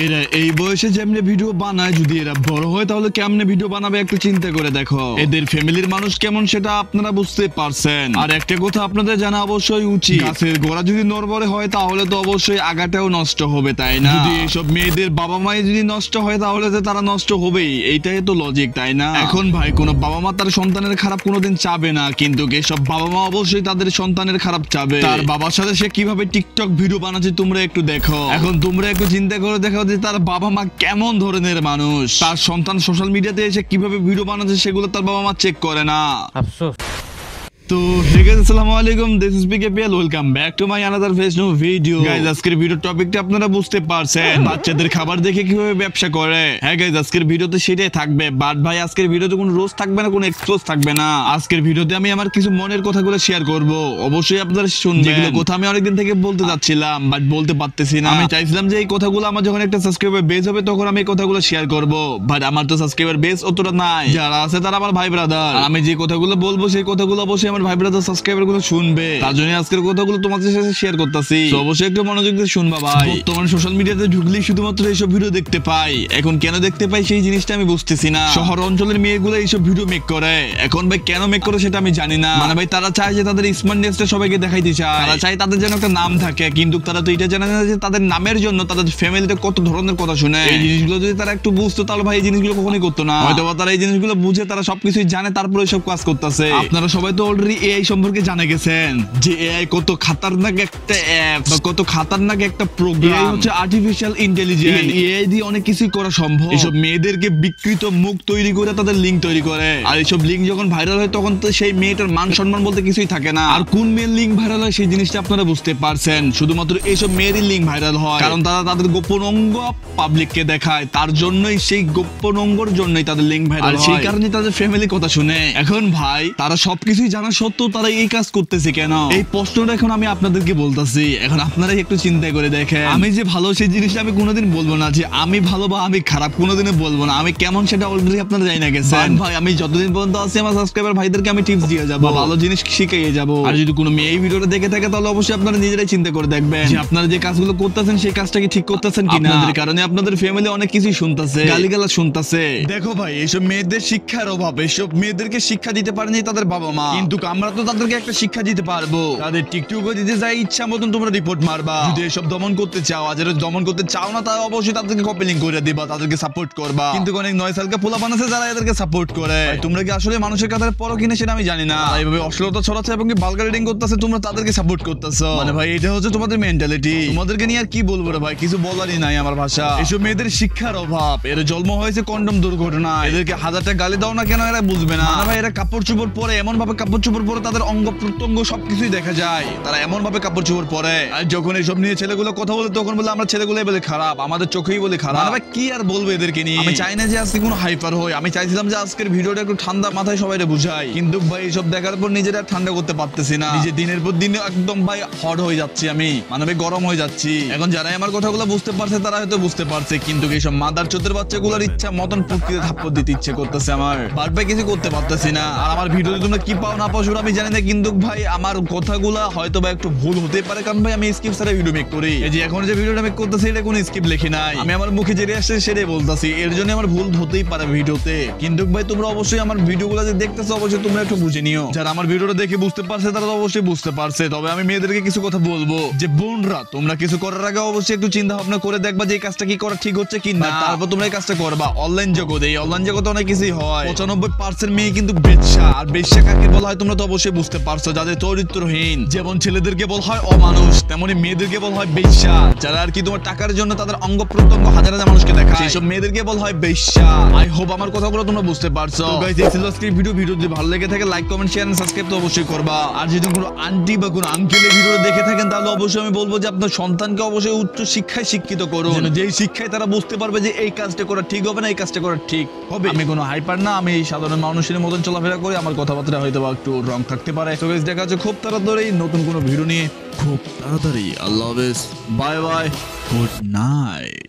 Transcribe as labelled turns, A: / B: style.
A: এরা এই বয়সে যেমনি ভিডিও বানায়, যদি এরা বড় হয় তাহলে কেমনে ভিডিও বানাবে একটু চিন্তা করে দেখো। এদের ফ্যামিলির মানুষ কেমন সেটা আপনারা বুঝতে পারছেন। আর একটা কথা আপনাদের জানা অবশ্যই উচিত, গাছের গোড়া যদি নড়বড়ে হয় তাহলে তো অবশ্যই আগাটাও নষ্ট হবে, তাই না? যদি এইসব মেয়েদের বাবা মাই যদি নষ্ট হয় তাহলে তো তারা নষ্ট হবেই, এইটাই তো লজিক, তাই না? এখন ভাই কোন বাবা মা তার সন্তানের খারাপ কোনোদিন চাবে না, কিন্তু এসব বাবা মা অবশ্যই তাদের সন্তানের খারাপ চাবে। তার বাবার সাথে সে কিভাবে টিকটক ভিডিও বানাচ্ছে তোমরা একটু দেখো। এখন তোমরা একটু চিন্তা করে দেখো যে তার বাবা মা কেমন ধরনের মানুষ। তার সন্তান সোশ্যাল মিডিয়াতে এসে কিভাবে ভিডিও বানাচ্ছে সেগুলো তার বাবা মা চেক করে না। আফসোস। তো হে গাইস, আসসালামু আলাইকুম, this is BKPL, welcome back to my another fresh new video. Guys আজকের ভিডিও টপিকটা আপনারা বুঝতে পারছেন, বাচ্চাদের খাবার দেখে কিভাবে ব্যবসা করে। হ্যাঁ গাইস, আজকের ভিডিওতে সেটাই থাকবে, বাট ভাই আজকের ভিডিওতে কোনো রোজ থাকবে না, কোনো এক্সপোজ থাকবে না। আজকের ভিডিওতে আমি আমার কিছু মনের কথাগুলো শেয়ার করব, অবশ্যই আপনারা শুনবেন। যেগুলো কথা আমি অনেকদিন থেকে বলতে যাচ্ছিলাম বাট বলতে পারতেছি না। আমি চাইছিলাম যে এই কথাগুলো আমার যখন একটা সাবস্ক্রাইবার বেস হবে তখন আমি এই কথাগুলো শেয়ার করব, বাট আমার তো সাবস্ক্রাইবার বেস অতটা নাই। যারা আছে তারা আমার ভাই ব্রাদার। আমি যে কথাগুলো বলবো সেই কথাগুলো অবশ্যই আমার ভাই ব্রাদার সাবস্ক্রাইবার গুলো শুনবে, তার জন্য আজকের কথাগুলো তোমাদের সাথে শেয়ার করতেছি। তো অবশ্যই একটু মনোযোগ দিয়ে শুনবা ভাই। বর্তমানে সোশ্যাল মিডিয়াতে ঢুকলেই শুধুমাত্র এইসব ভিডিও দেখতে পাই। এখন কেন দেখতে পাই সেই জিনিসটা আমি বুঝতেছি না। শহর অঞ্চলের মেয়েগুলো এইসব ভিডিও মেক করে, এখন ভাই কেন মেক করে সেটা আমি জানি না। মানে ভাই তারা চায় যে তাদের স্মার্টনেসটা সবাইকে দেখাইতে চায়, তারা চায় তাদের যেন একটা নাম থাকে, কিন্তু তারা তো এটা জানে না যে তাদের নামের জন্য তাদের ফ্যামিলিতে কত ধরনের কথা শুনে। এই জিনিসগুলো যদি তারা একটু বুঝতো তাহলে ভাই এই জিনিসগুলো কখনোই করতো না। হয়তো তারা এই জিনিসগুলো বুঝে তারা সবকিছুই জানে, তারপরে এইসব কাজ করতেছে। আপনারা সবাই তো অলরেডি এআই সম্পর্কে জানে গেছেন যে এআই কত খতরনাক একটা অ্যাপ বা কত খতরনাক একটা প্রোগ্রাম। এআই হচ্ছে আর্টিফিশিয়াল ইন্টেলিজেন্স। এআই দিয়ে অনেক কিছুই করা সম্ভব। এসব মেয়েদেরকে বিকৃত মুখ তৈরি করে তাদের লিঙ্ক তৈরি করে, আর এইসব লিঙ্ক যখন ভাইরাল হয় তখন তো সেই মেয়েটার মান সম্মান বলতে কিছুই থাকে না। আর কোন মেয়ের লিঙ্ক ভাইরাল হয় সেই জিনিসটা আপনারা বুঝতে পারছেন, শুধুমাত্র এইসব মেয়েরই লিঙ্ক ভাইরাল হয়, কারণ তারা তাদের গোপন অঙ্গ পাবলিককে দেখায়, তার জন্যই সেই গোপন অঙ্গর জন্যই তাদের লিঙ্ক ভাইরাল হয়, সেই কারণে তাদের ফ্যামিলি কথা শুনে। এখন ভাই তারা সবকিছুই জানা সত্ত্বেও তারা এই কাজ করতেছে কেন? এই প্রশ্নটা এখন আমি আপনাদেরকে বলতেছি, এখন আপনারাই একটু চিন্তা করে দেখেন। আমি যে ভালো সেই জিনিসটা আমি কোনোদিন বলবো না, যে আমি ভালো বা আমি খারাপ কোনোদিনই বলবো না। আমি কেমন সেটা অলরেডি আপনারা জানি না গেছেন। ভাই আমি যতদিন পর্যন্ত আছি আমার সাবস্ক্রাইবার ভাইদেরকে আমি টিপস দিয়ে যাবো, ভালো জিনিস শিখিয়ে যাবো। আর যদি কোনো মেয়ে এই ভিডিওটা দেখে থাকে তাহলে অবশ্যই আপনারা নিজেরাই চিন্তা করে দেখবেন যে আপনারা যে কাজগুলো করতেছেন সেই কাজটা কি ঠিক করতেছেন কিনা। আপনাদের কারণে আপনাদের ফ্যামিলি অনেক কিছুই শুনতেছে, গালিগালাজ শুনতেছে। দেখো ভাই এইসব মেয়েদের শিক্ষার অভাব, এইসব মেয়েদেরকে শিক্ষা দিতে পারেনি তাদের বাবা মা, কিন্তু আমরা তো তাদেরকে একটা শিক্ষা দিতে পারবো। তাদের টিকটকে দিতে যাই ইচ্ছা মতন তোমরা রিপোর্ট মারবা। যদি এসব দমন করতে চাও, আর যারা দমন করতে চাও না তারা অবশ্যই তাদেরকে কপি লিংক করে দিবা, তাদেরকে সাপোর্ট করবা। কিন্তু অনেক 9 সালকে পোলা বানাচ্ছে যারা এদেরকে সাপোর্ট করে। তোমরা কি আসলে মানুষের কাছে পড়ো কিনা সেটা আমি জানি না। এইভাবে অশ্লীলতা ছড়াচ্ছে এবং ভালগার রিডিং করতেছে, তোমরা তাদেরকে সাপোর্ট করতেছো। মানে ভাই এটা হচ্ছে তোমাদের মেন্টালিটি। তোমাদেরকে নিয়ে আর কি বলবো রে ভাই, কিছু বলারই নাই আমার ভাষা। এসব মেয়েদের শিক্ষার অভাব, এর জন্ম হয়েছে কন্ডম দুর্ঘটনা। এদেরকে হাজারটা গালি দাও না কেন এরা বুঝবে না। মানে ভাই এরা কাপড় চোপড় পরে, এমন ভাবে কাপড় চোপড় পরে তাদের অঙ্গ প্রত্যঙ্গ সবকিছুই দেখা যায়, তারা এমন ভাবে কাপড় চোপড় পরে। আর যখন এইসব নিয়ে ছেলেগুলো কথা বলে তখন বলে আমরা ছেলেগুলোই বলে খারাপ, আমাদের চোখেই বলে খারাপ। মানে ভাই কি আর বলবো এদেরকে নিয়ে। আমি চাই না যে আজকে কোনো হাইপার হয়, আমি চাইছিলাম যে আজকের ভিডিওটা একটু ঠান্ডা মাথায় সবাইকে বুঝাই, কিন্তু ভাই এইসব দেখার পর নিজেরা ঠান্ডা করতে পারতেছি না। নিজে দিনের পর দিন একদম ভাই হট হয়ে যাচ্ছি, আমি মানে ভাই গরম হয়ে যাচ্ছি। এখন যারাই আমার কথাগুলো বুঝতে পারছে তারা হয়তো বুঝতে পারছে, কিন্তু এইসব মাদার চোদের বাচ্চাগুলোর ইচ্ছা মতন প্রকৃতি থাপ্পড় দিতে ইচ্ছে করতেছে আমার, বাট ভাই কিছু করতে পারতেছি না। আর আমার ভিডিওতে তোমরা কি পাও না পাও সেটা আমি জানি না, কিন্তু ভাই আমার কথাগুলা হয়তো বা একটু ভুল হতে পারে, কারণ ভাই আমি স্কিপ ছাড়া ভিডিও মেক করি। এই যে এখন যে ভিডিওটা মেক করতেছি এটা কোনো স্কিপ লেখি নাই, আমি আমার মুখে যেটা আসছে সেটাই বলতেছি, এর জন্য আমার ভুল হতেই পারে ভিডিওতে। কিন্তু ভাই তোমরা অবশ্যই আমার ভিডিওগুলো যে দেখতেছো অবশ্যই তোমরা একটু বুঝে নিও। যারা আমার ভিডিওটা দেখে বুঝতে পারছে তারা তো অবশ্যই বুঝতে পারছে। তবে আমি মেয়েদেরকে কিছু কথা বলবো যে বোনরা তোমরা কিছু করার আগে অবশ্যই একটু চিন্তা ভাবনা করে দেখবা যে এই কাজটা কি করা ঠিক হচ্ছে কি না, তারপর তোমরা এই কাজটা করবা। অনলাইন জগতে, এই অনলাইন জগতে অনেক কিছুই হয়। 95% মেয়ে কিন্তু বেশ্যা, আর বেশ্যা কাকে বলা হয় তোমরা তো অবশ্যই বুঝতে পারছো, যাদের চরিত্রহীন। যেমন ছেলেদেরকে বলা হয় অমানুষ, তেমনি মেয়েদেরকে বলা হয় বেশ্যা, যারা আর কি তোমার টাকার জন্য তাদের অঙ্গ প্রত্যঙ্গ হাজার হাজার মানুষকে দেখায়, সেইসব মেয়েদেরকে বলা হয় বেশ্যা। আই হোপ আমার কথাগুলো তোমরা বুঝতে পারছো। তো গাইস এই ছিল আজকের ভিডিও। ভিডিও যদি ভালো লেগে থাকে like comment share and subscribe তো অবশ্যই করবা। আর যদি কোনো আন্টি বা কোনো আঙ্কেলের ভিডিও দেখে থাকেন তাহলে অবশ্যই আমি বলবো যে আপনার সন্তানকে অবশ্যই উচ্চ শিক্ষায় শিক্ষিত করুন, যেই শিক্ষায় তারা বুঝতে পারবে যে এই কাজটা করা ঠিক হবে না, এই কাজটা করা ঠিক হবে। আমি কোনো হাইপার না, আমি সাধারণ মানুষের মতন চলাফেরা করি, আমার কথাবার্তা হয়তো বা একটু রং থাকতে পারে। তো গাইস দেখা যাচ্ছে খুব তাড়াতাড়ি নতুন কোনো ভিডিও নিয়ে, খুব তাড়াতাড়ি। আল্লাহ হাফেজ, বাই বাই, গুড নাইট।